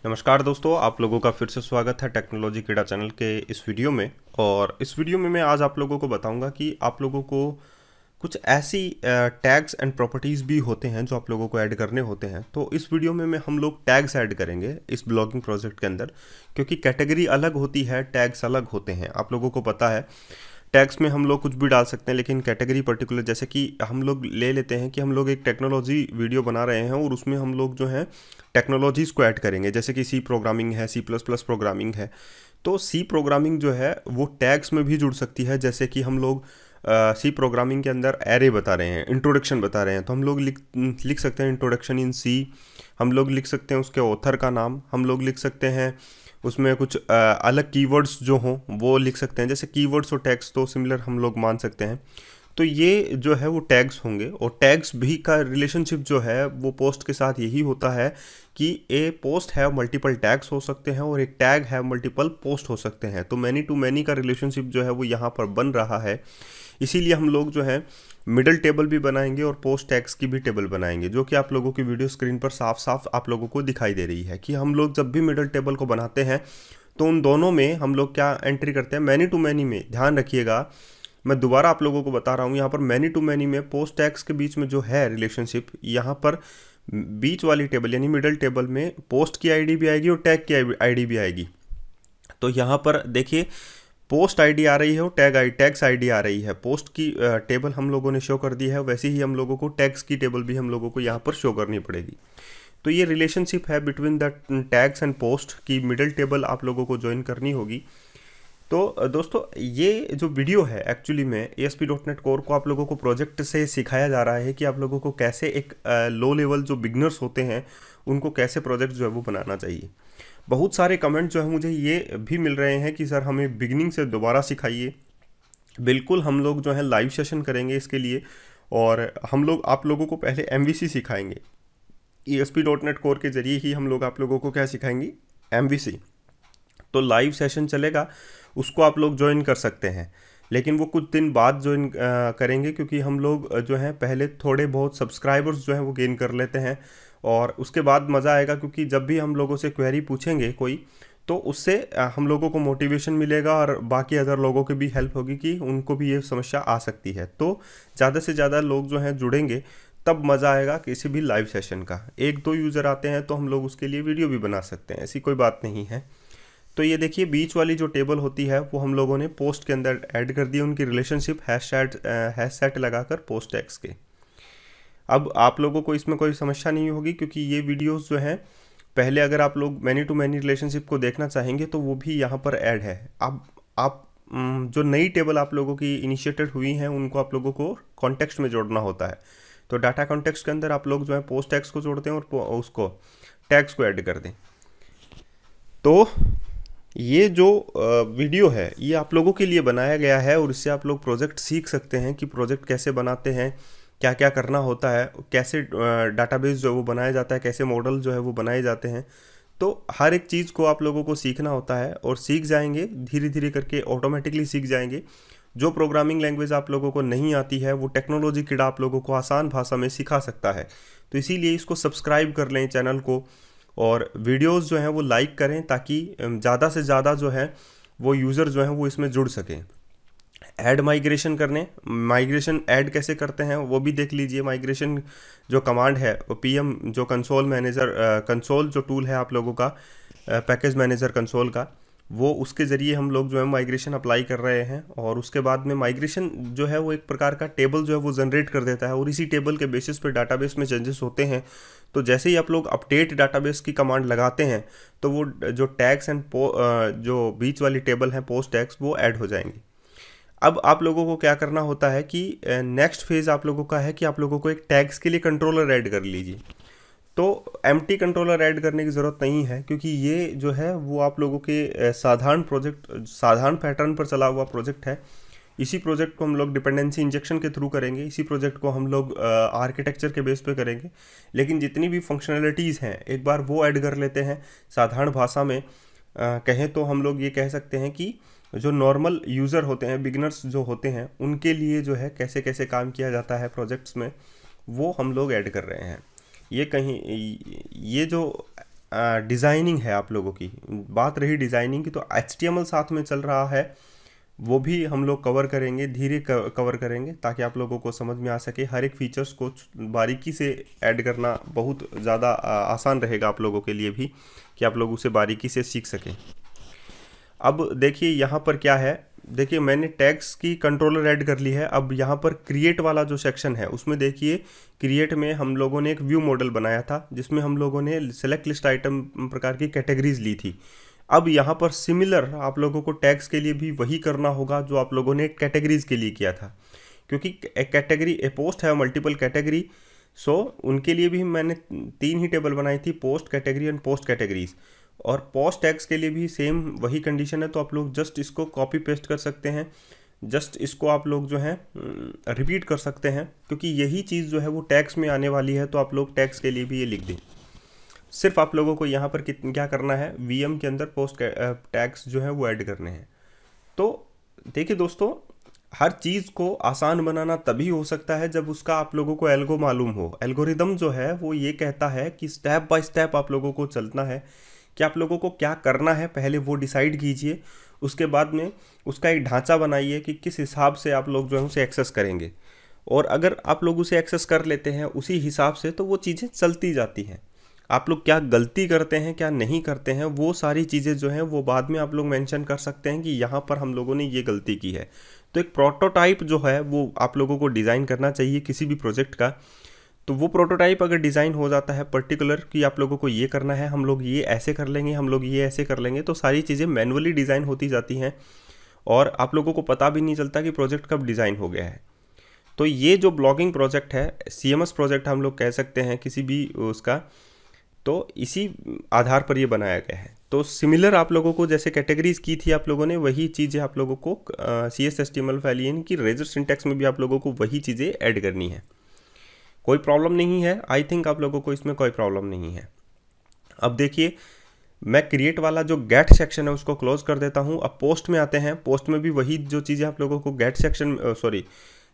नमस्कार दोस्तों, आप लोगों का फिर से स्वागत है टेक्नोलॉजी क्रीड़ा चैनल के इस वीडियो में। और इस वीडियो में मैं आज आप लोगों को बताऊंगा कि आप लोगों को कुछ ऐसी टैग्स एंड प्रॉपर्टीज़ भी होते हैं जो आप लोगों को ऐड करने होते हैं। तो इस वीडियो में हम लोग टैग्स ऐड करेंगे इस ब्लॉगिंग प्रोजेक्ट के अंदर, क्योंकि कैटेगरी अलग होती है, टैग्स अलग होते हैं। आप लोगों को पता है टैग्स में हम लोग कुछ भी डाल सकते हैं, लेकिन कैटेगरी पर्टिकुलर, जैसे कि हम लोग ले लेते हैं कि हम लोग एक टेक्नोलॉजी वीडियो बना रहे हैं और उसमें हम लोग जो है टेक्नोलॉजीज़ को ऐड करेंगे, जैसे कि सी प्रोग्रामिंग है, सी प्लस प्लस प्रोग्रामिंग है। तो सी प्रोग्रामिंग जो है वो टैग्स में भी जुड़ सकती है। जैसे कि हम लोग सी प्रोग्रामिंग के अंदर एरे बता रहे हैं, इंट्रोडक्शन बता रहे हैं, तो हम लोग लिख सकते हैं इंट्रोडक्शन इन सी। हम लोग लिख सकते हैं उसके ऑथर का नाम, हम लोग लिख सकते हैं उसमें कुछ अलग कीवर्ड्स जो हों वो लिख सकते हैं। जैसे कीवर्ड्स और टैग्स तो सिमिलर हम लोग मान सकते हैं। तो ये जो है वो टैग्स होंगे, और टैग्स भी का रिलेशनशिप जो है वो पोस्ट के साथ यही होता है कि ए पोस्ट है मल्टीपल टैग्स हो सकते हैं और एक टैग है मल्टीपल पोस्ट हो सकते हैं। तो मैनी टू मैनी का रिलेशनशिप जो है वो यहाँ पर बन रहा है। इसीलिए हम लोग जो है मिडल टेबल भी बनाएंगे और पोस्ट टैग्स की भी टेबल बनाएंगे, जो कि आप लोगों की वीडियो स्क्रीन पर साफ साफ आप लोगों को दिखाई दे रही है कि हम लोग जब भी मिडल टेबल को बनाते हैं तो उन दोनों में हम लोग क्या एंट्री करते हैं, मैनी टू मैनी में। ध्यान रखिएगा, मैं दोबारा आप लोगों को बता रहा हूँ, यहाँ पर मैनी टू मैनी में पोस्ट टैग्स के बीच में जो है रिलेशनशिप, यहाँ पर बीच वाली टेबल यानी मिडल टेबल में पोस्ट की आईडी भी आएगी और टैग की आईडी भी आएगी। तो यहाँ पर देखिए पोस्ट आईडी आ रही है और टैग्स आईडी आ रही है। पोस्ट की टेबल हम लोगों ने शो कर दी है, वैसे ही हम लोगों को टैग्स की टेबल भी हम लोगों को यहाँ पर शो करनी पड़ेगी। तो ये रिलेशनशिप है between the tags and post की मिडल टेबल आप लोगों को ज्वाइन करनी होगी। तो दोस्तों ये जो वीडियो है एक्चुअली में ASP.NET कोर को आप लोगों को प्रोजेक्ट से सिखाया जा रहा है कि आप लोगों को कैसे एक लो लेवल जो बिगनर्स होते हैं उनको कैसे प्रोजेक्ट जो है वो बनाना चाहिए। बहुत सारे कमेंट जो है मुझे ये भी मिल रहे हैं कि सर हमें बिगनिंग से दोबारा सिखाइए। बिल्कुल, हम लोग जो है लाइव सेशन करेंगे इसके लिए, और हम लोग आप लोगों को पहले MVC सिखाएंगे। ASP.NET कोर के जरिए ही हम लोग आप लोगों को क्या सिखाएंगे, MVC। तो लाइव सेशन चलेगा, उसको आप लोग ज्वाइन कर सकते हैं, लेकिन वो कुछ दिन बाद ज्वाइन करेंगे, क्योंकि हम लोग जो है पहले थोड़े बहुत सब्सक्राइबर्स जो हैं वो गेन कर लेते हैं और उसके बाद मज़ा आएगा। क्योंकि जब भी हम लोगों से क्वेरी पूछेंगे कोई, तो उससे हम लोगों को मोटिवेशन मिलेगा और बाकी अदर लोगों की भी हेल्प होगी कि उनको भी ये समस्या आ सकती है। तो ज़्यादा से ज़्यादा लोग जो हैं जुड़ेंगे, तब मज़ा आएगा किसी भी लाइव सेशन का। एक दो यूज़र आते हैं तो हम लोग उसके लिए वीडियो भी बना सकते हैं, ऐसी कोई बात नहीं है। तो ये देखिए बीच वाली जो टेबल होती है वो हम लोगों ने पोस्ट के अंदर ऐड कर दी, उनकी रिलेशनशिप हैश सेट लगाकर पोस्ट टैग्स के। अब आप लोगों को इसमें कोई समस्या नहीं होगी, क्योंकि ये वीडियोस जो हैं पहले अगर आप लोग मैनी टू मैनी रिलेशनशिप को देखना चाहेंगे तो वो भी यहाँ पर ऐड है। अब आप जो नई टेबल आप लोगों की इनिशिएटेड हुई हैं उनको आप लोगों को कॉन्टेक्स्ट में जोड़ना होता है। तो डाटा कॉन्टेक्स्ट के अंदर आप लोग जो है पोस्ट टैग्स को जोड़ते हैं और उसको टैग्स को ऐड कर दें। तो ये जो वीडियो है ये आप लोगों के लिए बनाया गया है, और इससे आप लोग प्रोजेक्ट सीख सकते हैं कि प्रोजेक्ट कैसे बनाते हैं, क्या क्या करना होता है, कैसे डाटाबेस जो है वो बनाया जाता है, कैसे मॉडल जो है वो बनाए जाते हैं। तो हर एक चीज़ को आप लोगों को सीखना होता है, और सीख जाएंगे धीरे धीरे करके, ऑटोमेटिकली सीख जाएंगे। जो प्रोग्रामिंग लैंग्वेज आप लोगों को नहीं आती है वो टेक्नोलॉजी किड़ा आप लोगों को आसान भाषा में सिखा सकता है। तो इसीलिए इसको सब्सक्राइब कर लें चैनल को, और वीडियोस जो हैं वो लाइक करें, ताकि ज़्यादा से ज़्यादा जो है वो यूज़र जो हैं वो इसमें जुड़ सकें। ऐड माइग्रेशन करने, माइग्रेशन ऐड कैसे करते हैं वो भी देख लीजिए। माइग्रेशन जो कमांड है वो PM जो कंसोल मैनेजर, कंसोल जो टूल है आप लोगों का, पैकेज मैनेजर कंसोल का, वो उसके ज़रिए हम लोग जो है माइग्रेशन अप्लाई कर रहे हैं। और उसके बाद में माइग्रेशन जो है वो एक प्रकार का टेबल जो है वो जनरेट कर देता है, और इसी टेबल के बेसिस पे डाटाबेस में चेंजेस होते हैं। तो जैसे ही आप लोग अपडेट डाटाबेस की कमांड लगाते हैं तो वो जो टैग्स एंड जो बीच वाली टेबल है पोस्ट टैग्स वो ऐड हो जाएंगे। अब आप लोगों को क्या करना होता है कि नेक्स्ट फेज़ आप लोगों का है कि आप लोगों को एक टैग्स के लिए कंट्रोलर ऐड कर लीजिए। तो एम्प्टी कंट्रोलर ऐड करने की ज़रूरत नहीं है, क्योंकि ये जो है वो आप लोगों के साधारण प्रोजेक्ट, साधारण पैटर्न पर चला हुआ प्रोजेक्ट है। इसी प्रोजेक्ट को हम लोग डिपेंडेंसी इंजेक्शन के थ्रू करेंगे, इसी प्रोजेक्ट को हम लोग आर्किटेक्चर के बेस पे करेंगे। लेकिन जितनी भी फंक्शनैलिटीज़ हैं एक बार वो ऐड कर लेते हैं। साधारण भाषा में कहें तो हम लोग ये कह सकते हैं कि जो नॉर्मल यूज़र होते हैं, बिगिनर्स जो होते हैं, उनके लिए जो है कैसे कैसे काम किया जाता है प्रोजेक्ट्स में, वो हम लोग ऐड कर रहे हैं। ये कहीं ये जो डिज़ाइनिंग है आप लोगों की, बात रही डिज़ाइनिंग की, तो HTML साथ में चल रहा है, वो भी हम लोग कवर करेंगे, धीरे कवर करेंगे ताकि आप लोगों को समझ में आ सके। हर एक फीचर्स को बारीकी से ऐड करना बहुत ज़्यादा आसान रहेगा आप लोगों के लिए भी, कि आप लोग उसे बारीकी से सीख सकें। अब देखिए यहाँ पर क्या है, देखिए मैंने टैग्स की कंट्रोलर ऐड कर ली है। अब यहाँ पर क्रिएट वाला जो सेक्शन है उसमें देखिए, क्रिएट में हम लोगों ने एक व्यू मॉडल बनाया था जिसमें हम लोगों ने सेलेक्ट लिस्ट आइटम प्रकार की कैटेगरीज ली थी। अब यहाँ पर सिमिलर आप लोगों को टैग्स के लिए भी वही करना होगा जो आप लोगों ने कैटेगरीज के लिए किया था, क्योंकि एक कैटेगरी ए पोस्ट है मल्टीपल कैटेगरी। सो उनके लिए भी मैंने 3 ही टेबल बनाई थी, post category and post categories. और पोस्ट टैग्स के लिए भी सेम वही कंडीशन है, तो आप लोग जस्ट इसको कॉपी पेस्ट कर सकते हैं, जस्ट इसको आप लोग जो है रिपीट कर सकते हैं, क्योंकि यही चीज़ जो है वो टैग्स में आने वाली है। तो आप लोग टैग्स के लिए भी ये लिख दें। सिर्फ आप लोगों को यहाँ पर क्या करना है, VM के अंदर पोस्ट टैग्स जो है वो ऐड करने हैं। तो देखिए दोस्तों, हर चीज़ को आसान बनाना तभी हो सकता है जब उसका आप लोगों को एल्गो मालूम हो। एल्गोरिदम जो है वो ये कहता है कि स्टेप बाय स्टेप आप लोगों को चलना है, कि आप लोगों को क्या करना है पहले वो डिसाइड कीजिए, उसके बाद में उसका एक ढांचा बनाइए कि किस हिसाब से आप लोग जो है उसे एक्सेस करेंगे। और अगर आप लोग उसे एक्सेस कर लेते हैं उसी हिसाब से, तो वो चीज़ें चलती जाती हैं। आप लोग क्या गलती करते हैं क्या नहीं करते हैं, वो सारी चीज़ें जो हैं वो बाद में आप लोग मेंशन कर सकते हैं कि यहाँ पर हम लोगों ने ये गलती की है। तो एक प्रोटोटाइप जो है वो आप लोगों को डिज़ाइन करना चाहिए किसी भी प्रोजेक्ट का। तो वो प्रोटोटाइप अगर डिज़ाइन हो जाता है पर्टिकुलर कि आप लोगों को ये करना है, हम लोग ये ऐसे कर लेंगे, हम लोग ये ऐसे कर लेंगे, तो सारी चीज़ें मैनुअली डिज़ाइन होती जाती हैं और आप लोगों को पता भी नहीं चलता कि प्रोजेक्ट कब डिज़ाइन हो गया है। तो ये जो ब्लॉगिंग प्रोजेक्ट है, CMS प्रोजेक्ट हम लोग कह सकते हैं किसी भी उसका, तो इसी आधार पर ये बनाया गया है। तो सिमिलर आप लोगों को जैसे कैटेगरीज की थी आप लोगों ने, वही चीज़ें आप लोगों को CS HTML फाइल यानी कि रेजर सिंटैक्स में भी आप लोगों को वही चीज़ें ऐड करनी है। कोई प्रॉब्लम नहीं है, आई थिंक आप लोगों को इसमें कोई प्रॉब्लम नहीं है। अब देखिए, मैं क्रिएट वाला जो गेट सेक्शन है उसको क्लोज कर देता हूँ। अब पोस्ट में आते हैं। पोस्ट में भी वही जो चीज़ें आप लोगों को गेट सेक्शन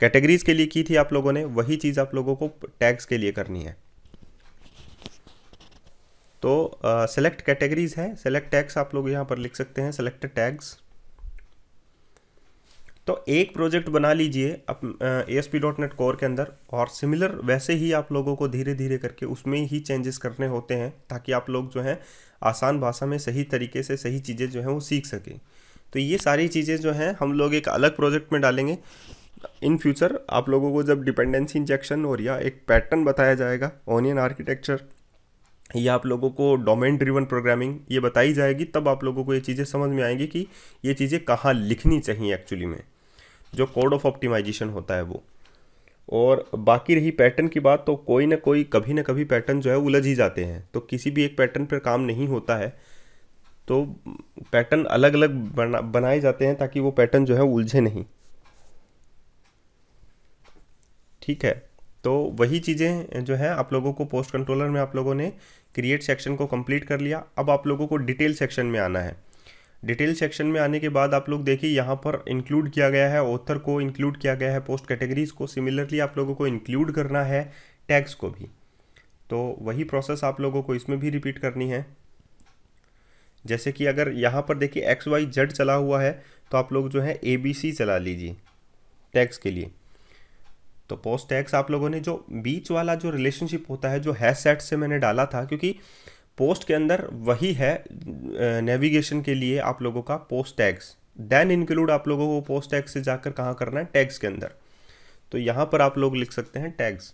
कैटेगरीज के लिए की थी आप लोगों ने, वही चीज़ आप लोगों को टैग्स के लिए करनी है। तो सेलेक्ट कैटेगरीज है, सेलेक्ट टैग्स आप लोग यहाँ पर लिख सकते हैं, सेलेक्ट टैग्स। तो एक प्रोजेक्ट बना लीजिए ASP.NET कोर के अंदर, और सिमिलर वैसे ही आप लोगों को धीरे धीरे करके उसमें ही चेंजेस करने होते हैं, ताकि आप लोग जो हैं आसान भाषा में सही तरीके से सही चीज़ें जो हैं वो सीख सकें। तो ये सारी चीज़ें जो हैं हम लोग एक अलग प्रोजेक्ट में डालेंगे इन फ्यूचर। आप लोगों को जब डिपेंडेंसी इंजेक्शन और या एक पैटर्न बताया जाएगा, ओनियन आर्किटेक्चर, या आप लोगों को डोमेन ड्रिवन प्रोग्रामिंग ये बताई जाएगी, तब आप लोगों को ये चीज़ें समझ में आएंगी कि ये चीज़ें कहाँ लिखनी चाहिए एक्चुअली में, जो कोड ऑफ ऑप्टिमाइजेशन होता है वो। और बाकी रही पैटर्न की बात, तो कोई ना कोई कभी ना कभी पैटर्न जो है उलझ ही जाते हैं, तो किसी भी एक पैटर्न पर काम नहीं होता है, तो पैटर्न अलग अलग बनाए जाते हैं ताकि वो पैटर्न जो है उलझे नहीं। ठीक है, तो वही चीज़ें जो है आप लोगों को पोस्ट कंट्रोलर में आप लोगों ने क्रिएट सेक्शन को कंप्लीट कर लिया। अब आप लोगों को डिटेल सेक्शन में आना है। डिटेल सेक्शन में आने के बाद आप लोग देखिए यहाँ पर इंक्लूड किया गया है ऑथर को, इंक्लूड किया गया है पोस्ट कैटेगरीज को। सिमिलरली आप लोगों को इंक्लूड करना है टैग्स को भी, तो वही प्रोसेस आप लोगों को इसमें भी रिपीट करनी है। जैसे कि अगर यहाँ पर देखिए XYZ चला हुआ है, तो आप लोग जो है ABC चला लीजिए टैग्स के लिए। तो पोस्ट टैग्स आप लोगों ने जो बीच वाला जो रिलेशनशिप होता है जो हैश सेट से मैंने डाला था, क्योंकि पोस्ट के अंदर वही है नेविगेशन के लिए आप लोगों का पोस्ट टैग्स, देन इंक्लूड आप लोगों को पोस्ट टैग्स से जाकर कहाँ करना है, टैग्स के अंदर। तो यहाँ पर आप लोग लिख सकते हैं टैग्स।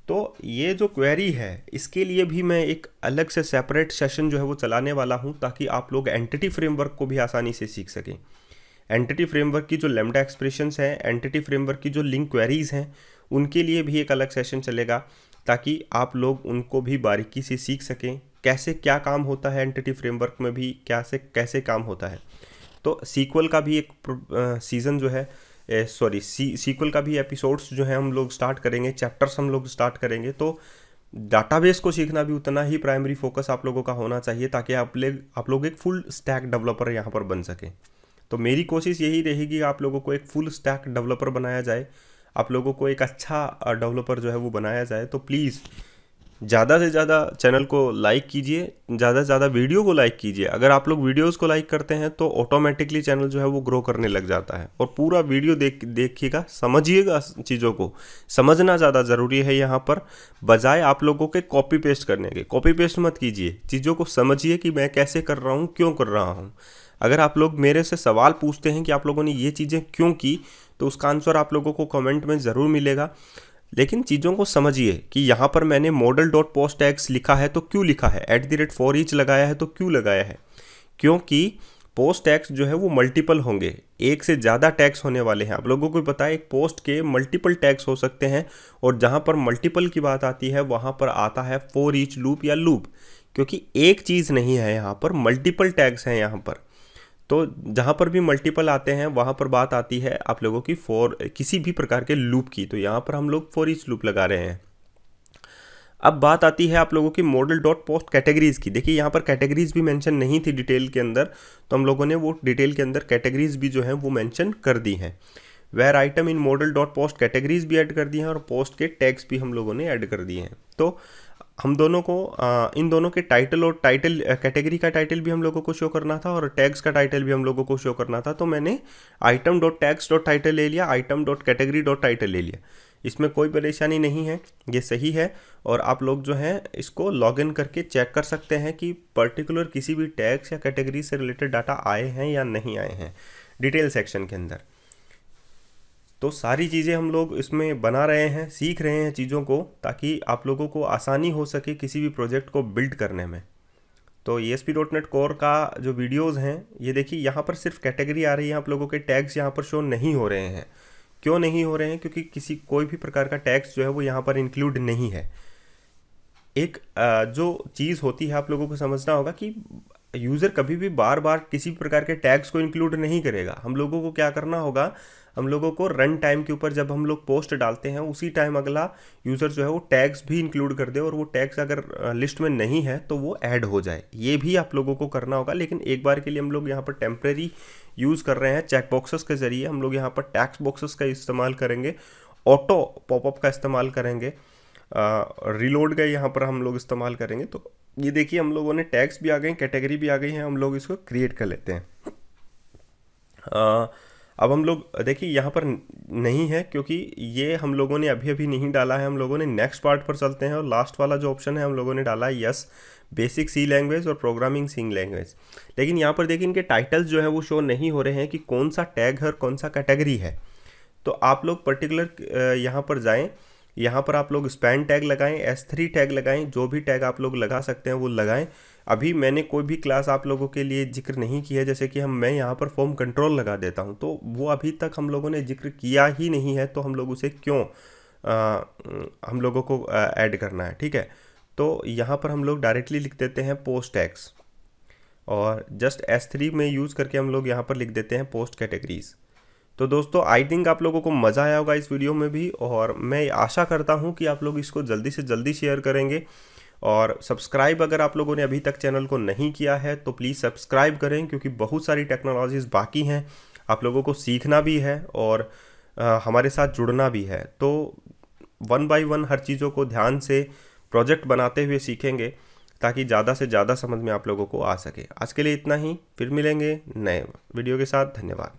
तो ये जो क्वेरी है इसके लिए भी मैं एक अलग से सेपरेट सेशन जो है वो चलाने वाला हूँ, ताकि आप लोग एंटिटी फ्रेमवर्क को भी आसानी से सीख सकें। एंटिटी फ्रेमवर्क की जो लैम्डा एक्सप्रेशंस हैं, एंटिटी फ्रेमवर्क की जो लिंक क्वेरीज हैं, उनके लिए भी एक अलग सेशन चलेगा, ताकि आप लोग उनको भी बारीकी से सीख सकें, कैसे क्या काम होता है एंटिटी फ्रेमवर्क में भी, कैसे काम होता है। तो सीक्वल का भी एक सीज़न जो है सीक्वल का भी एपिसोड्स जो है हम लोग स्टार्ट करेंगे, चैप्टर्स हम लोग स्टार्ट करेंगे। तो डाटाबेस को सीखना भी उतना ही प्राइमरी फोकस आप लोगों का होना चाहिए, ताकि आप लोग एक फुल स्टैक डेवलपर यहाँ पर बन सकें। तो मेरी कोशिश यही रहेगी आप लोगों को एक फुल स्टैक डेवलपर बनाया जाए, आप लोगों को एक अच्छा डेवलपर जो है वो बनाया जाए। तो प्लीज़ ज़्यादा से ज़्यादा चैनल को लाइक कीजिए, ज़्यादा से ज़्यादा वीडियो को लाइक कीजिए। अगर आप लोग वीडियोस को लाइक करते हैं तो ऑटोमेटिकली चैनल जो है वो ग्रो करने लग जाता है। और पूरा वीडियो देखिएगा, समझिएगा, चीज़ों को समझना ज़्यादा ज़रूरी है यहाँ पर, बजाय आप लोगों के कॉपी पेस्ट करने के। कॉपी पेस्ट मत कीजिए, चीज़ों को समझिए कि मैं कैसे कर रहा हूँ, क्यों कर रहा हूँ। अगर आप लोग मेरे से सवाल पूछते हैं कि आप लोगों ने ये चीज़ें क्यों की, तो उसका आंसर आप लोगों को कमेंट में ज़रूर मिलेगा। लेकिन चीज़ों को समझिए कि यहाँ पर मैंने मॉडल डॉट पोस्ट टैग्स लिखा है तो क्यों लिखा है, @for each लगाया है तो क्यों लगाया है, क्योंकि पोस्ट टैग्स जो है वो मल्टीपल होंगे, एक से ज़्यादा टैग्स होने वाले हैं। आप लोगों को पता है एक पोस्ट के मल्टीपल टैग्स हो सकते हैं, और जहाँ पर मल्टीपल की बात आती है वहाँ पर आता है फॉर ईच लूप या लूप, क्योंकि एक चीज़ नहीं है, यहाँ पर मल्टीपल टैग्स हैं यहाँ पर। तो जहाँ पर भी मल्टीपल आते हैं वहाँ पर बात आती है आप लोगों की फॉर किसी भी प्रकार के लूप की, तो यहाँ पर हम लोग फॉर ईच लूप लगा रहे हैं। अब बात आती है आप लोगों की मॉडल डॉट पोस्ट कैटेगरीज की। देखिए यहाँ पर कैटेगरीज भी मेंशन नहीं थी डिटेल के अंदर, तो हम लोगों ने वो डिटेल के अंदर कैटेगरीज भी जो है वो मेंशन कर दी हैं। Where item in model dot post categories भी ऐड कर दी हैं, और पोस्ट के टैग्स भी हम लोगों ने ऐड कर दिए हैं। तो हम दोनों को इन दोनों के टाइटल और टाइटल कैटेगरी का टाइटल भी हम लोगों को शो करना था, और टैग्स का टाइटल भी हम लोगों को शो करना था। तो मैंने item dot tags dot title ले लिया, item dot category dot title ले लिया। इसमें कोई परेशानी नहीं है, ये सही है। और आप लोग जो हैं इसको लॉगिन करके चेक कर सकते हैं कि पर्टिकुलर किसी भी टैग्स या कैटेगरी से रिलेटेड डाटा आए हैं या नहीं आए हैं डिटेल सेक्शन के अंदर। तो सारी चीज़ें हम लोग इसमें बना रहे हैं, सीख रहे हैं चीज़ों को, ताकि आप लोगों को आसानी हो सके किसी भी प्रोजेक्ट को बिल्ड करने में। तो ASP.NET कोर का जो वीडियोस हैं, ये देखिए यहाँ पर सिर्फ कैटेगरी आ रही है, आप लोगों के टैग्स यहाँ पर शो नहीं हो रहे हैं। क्यों नहीं हो रहे हैं? क्योंकि कोई भी प्रकार का टैग्स जो है वो यहाँ पर इंक्लूड नहीं है। एक जो चीज़ होती है आप लोगों को समझना होगा कि यूज़र कभी भी बार बार किसी प्रकार के टैग्स को इंक्लूड नहीं करेगा। हम लोगों को क्या करना होगा, हम लोगों को रन टाइम के ऊपर जब हम लोग पोस्ट डालते हैं उसी टाइम अगला यूज़र जो है वो टैग्स भी इंक्लूड कर दे, और वो टैग्स अगर लिस्ट में नहीं है तो वो ऐड हो जाए। ये भी आप लोगों को करना होगा। लेकिन एक बार के लिए हम लोग यहाँ पर टेम्प्रेरी यूज़ कर रहे हैं, चेक बॉक्सेस के ज़रिए हम लोग यहाँ पर टैक्स बॉक्सेस का इस्तेमाल करेंगे, ऑटो पॉपअप का इस्तेमाल करेंगे, रिलोड का यहाँ पर हम लोग इस्तेमाल करेंगे। तो ये देखिए हम लोगों ने टैग्स भी आ गए, कैटेगरी भी आ गई है, हम लोग इसको क्रिएट कर लेते हैं। अब हम लोग देखिए यहाँ पर नहीं है, क्योंकि ये हम लोगों ने अभी अभी नहीं डाला है। हम लोगों ने नेक्स्ट पार्ट पर चलते हैं, और लास्ट वाला जो ऑप्शन है हम लोगों ने डाला है यस, बेसिक सी लैंग्वेज और प्रोग्रामिंग सी लैंग्वेज। लेकिन यहाँ पर देखिए इनके टाइटल्स जो है वो शो नहीं हो रहे हैं कि कौन सा टैग है और कौन सा कैटेगरी है। तो आप लोग पर्टिकुलर यहाँ पर जाएँ, यहाँ पर आप लोग स्पैन टैग लगाएं, S3 टैग लगाएं, जो भी टैग आप लोग लगा सकते हैं वो लगाएं। अभी मैंने कोई भी क्लास आप लोगों के लिए जिक्र नहीं किया है, जैसे कि मैं यहाँ पर फॉर्म कंट्रोल लगा देता हूँ, तो वो अभी तक हम लोगों ने जिक्र किया ही नहीं है, तो हम लोग उसे क्यों हम लोगों को ऐड करना है। ठीक है, तो यहाँ पर हम लोग डायरेक्टली लिख देते हैं पोस्ट टैग्स, और जस्ट S3 में यूज़ करके हम लोग यहाँ पर लिख देते हैं पोस्ट कैटेगरीज। तो दोस्तों आई थिंक आप लोगों को मज़ा आया होगा इस वीडियो में भी, और मैं आशा करता हूँ कि आप लोग इसको जल्दी से जल्दी शेयर करेंगे। और सब्सक्राइब अगर आप लोगों ने अभी तक चैनल को नहीं किया है तो प्लीज़ सब्सक्राइब करें, क्योंकि बहुत सारी टेक्नोलॉजीज़ बाकी हैं, आप लोगों को सीखना भी है और हमारे साथ जुड़ना भी है। तो 1 बाय 1 हर चीज़ों को ध्यान से प्रोजेक्ट बनाते हुए सीखेंगे, ताकि ज़्यादा से ज़्यादा समझ में आप लोगों को आ सके। आज के लिए इतना ही, फिर मिलेंगे नए वीडियो के साथ। धन्यवाद।